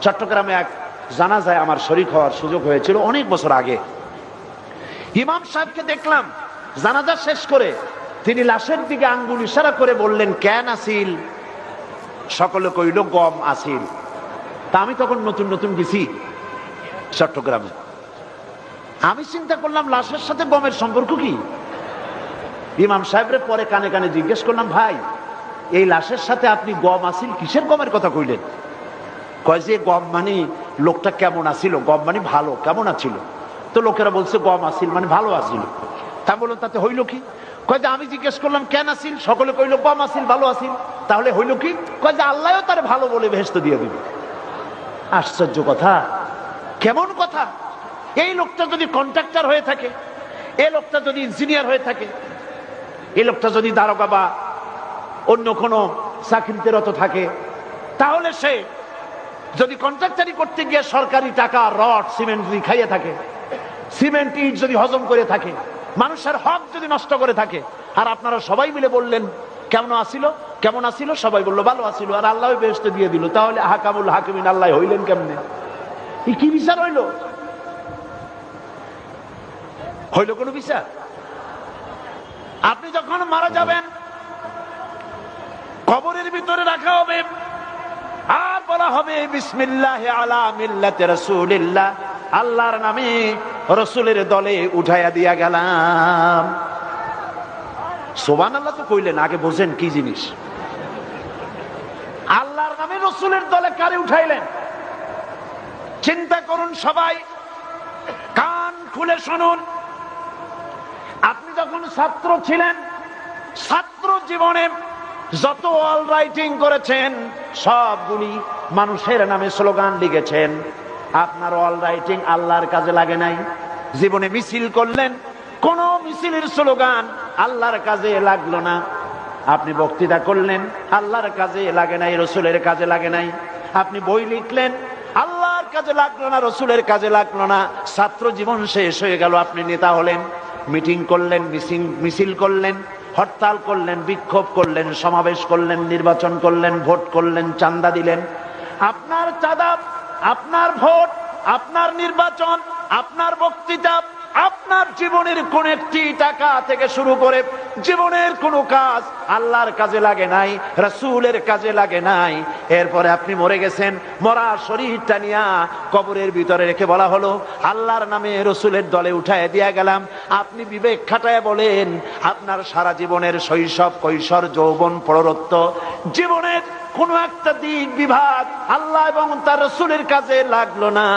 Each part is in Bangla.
চট্টগ্রামে এক জানাজায় আমার শরীক হওয়ার সুযোগ হয়েছিল অনেক বছর আগে। ইমাম সাহেবকে দেখলাম জানাজা শেষ করে তিনি লাশের দিকে আঙ্গুল ইশারা করে বললেন, কেন আসিল? সকলে কইল গম আসিল। তা আমি তখন নতুন নতুন গেছি চট্টগ্রামে, আমি চিন্তা করলাম লাশের সাথে গমের সম্পর্ক কি? ইমাম সাহেবরে পরে কানে কানে জিজ্ঞেস করলাম, ভাই এই লাশের সাথে আপনি গম আসিল কিসের গমের কথা কইলেন? কয় যে গম মানে লোকটা কেমন আছিল, গম মানে ভালো, কেমন আছিল? তো লোকেরা বলছে গম আসিল মানে ভালো আছিল। তা বললাম তাতে হইল কি? কয় যে আমি জিজ্ঞেস করলাম কেন আসিল, সকলে কইল গম আসিল, ভালো আসিল, তাহলে হইল কি? কয় যে আল্লাহও তার ভালো বলে বেহেশত দিয়ে দিবে। আশ্চর্য কথা, কেমন কথা! এই লোকটা যদি কন্ট্রাক্টর হয়ে থাকে, এই লোকটা যদি ইঞ্জিনিয়ার হয়ে থাকে, এই লোকটা যদি দারোগা বা অন্য কোনো চাকরিতে রত থাকে, তাহলে সে যদি কন্ট্রাক্টারি করতে গিয়ে সরকারি টাকা রড সিমেন্ট যদি খাইয়ে থাকে, সিমেন্ট ইট যদি হজম করে থাকে, মানুষের হক যদি নষ্ট করে থাকে, আর আপনারা সবাই মিলে বললেন কেমন আসিল, কেমন আসিল, সবাই বললো ভালো আসিল, আর আল্লাহ বেহেশত দিয়ে দিল, তাহলে হাকামুল হাকিমিন আল্লাহ হইলেন কেমনে? কি বিচার হইল? হইল কোন বিচার? আপনি যখন মারা যাবেন কবরের ভিতরে রাখা হবে, আর বলা হবে বিসমিল্লাহ আলা মিল্লাতে রাসূলিল্লাহ, আল্লাহর নামে রাসূলের দলে উঠাইয়া দিয়া গেলাম। সুবহানাল্লাহ তো কইলেন, আগে বোঝেন কি জিনিস। আল্লাহর নামে রাসূলের দলে কারে উঠাইলেন? চিন্তা করুন সবাই, কান খুলে শুনুন। আপনি যখন ছাত্র ছিলেন, ছাত্র জীবনে যত অল রাইটিং করেছেন সবগুলি মানুষের নামে স্লোগান লিখেছেন, আপনার অল রাইটিং আল্লাহর কাজে লাগে নাই। জীবনে মিছিল করলেন, কোন মিছিলের স্লোগান আল্লাহর কাজে লাগলো না। আপনি বক্তৃতা করলেন, আল্লাহর কাজে লাগে নাই, রসুলের কাজে লাগে নাই। আপনি বই লিখলেন, আল্লাহর কাজে লাগলো না, রসুলের কাজে লাগলো না। ছাত্র জীবন শেষ হয়ে গেল, আপনি নেতা হলেন, মিটিং করলেন, মিছিল করলেন, হরতাল করলেন, বিক্ষোভ করলেন, সমাবেশ করলেন, নির্বাচন করলেন, ভোট করলেন, চাঁদা দিলেন। আপনার চাঁদা, আপনার ভোট, আপনার নির্বাচন, আপনার বক্তৃতা, আপনার জীবনের কোন একটি টাকা থেকে শুরু করে জীবনের কোন কাজ আল্লাহর কাজে লাগে নাই, রাসূলের কাজে লাগে নাই। এরপরে আপনি মরে গেছেন, মরা শরীরটা নিয়া কবরের ভিতরে রেখে বলা হলো আল্লাহর নামে রাসূলের দলে উঠায় দিয়া গেলাম। আপনি বিবেক খাটায় বলেন, আপনার সারা জীবনের শৈশব, কৈশোর, যৌবন, প্রৌঢ়ত্ব, জীবনের কোন একটা দিক বিভাগ আল্লাহ এবং তার রাসূলের কাজে লাগলো না।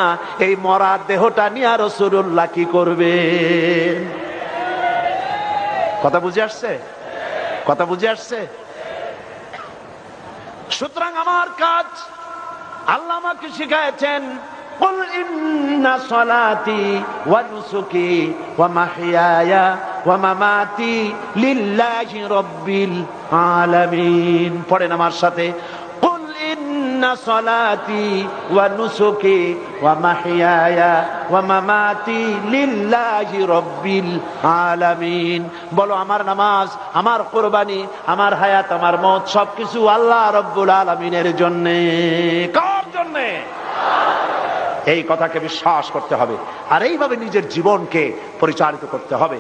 এই মরা দেহটা নিয়ে রাসূলুল্লাহ কি করবে? কথা বুঝে আসছে? কথা বুঝে আসছে? সুতরাং আমার কাজ, আল্লাহ আমাকে শিখাচ্ছেন, কুল ইন্না সলাতি ওয়া নুসুকি ওয়া মাহইয়ায়া ওয়া মামাতি লিল্লাহি রাব্বিল আলামিন। পড়েন আমার সাথে, কুল ইন্না সলাতি ওয়া নুসুকি ওয়া মাহইয়ায়া ওয়া মামাতি লিল্লাহি রাব্বিল আলামিন। বলো আমার নামাজ, আমার কুরবানি, আমার হায়াত, আমার মওত সবকিছু আল্লাহ রাব্বুল আলামিনের জন্য। কার জন্য? এই কথাকে বিশ্বাস করতে হবে, আর এইভাবে নিজের জীবনকে পরিচালিত করতে হবে।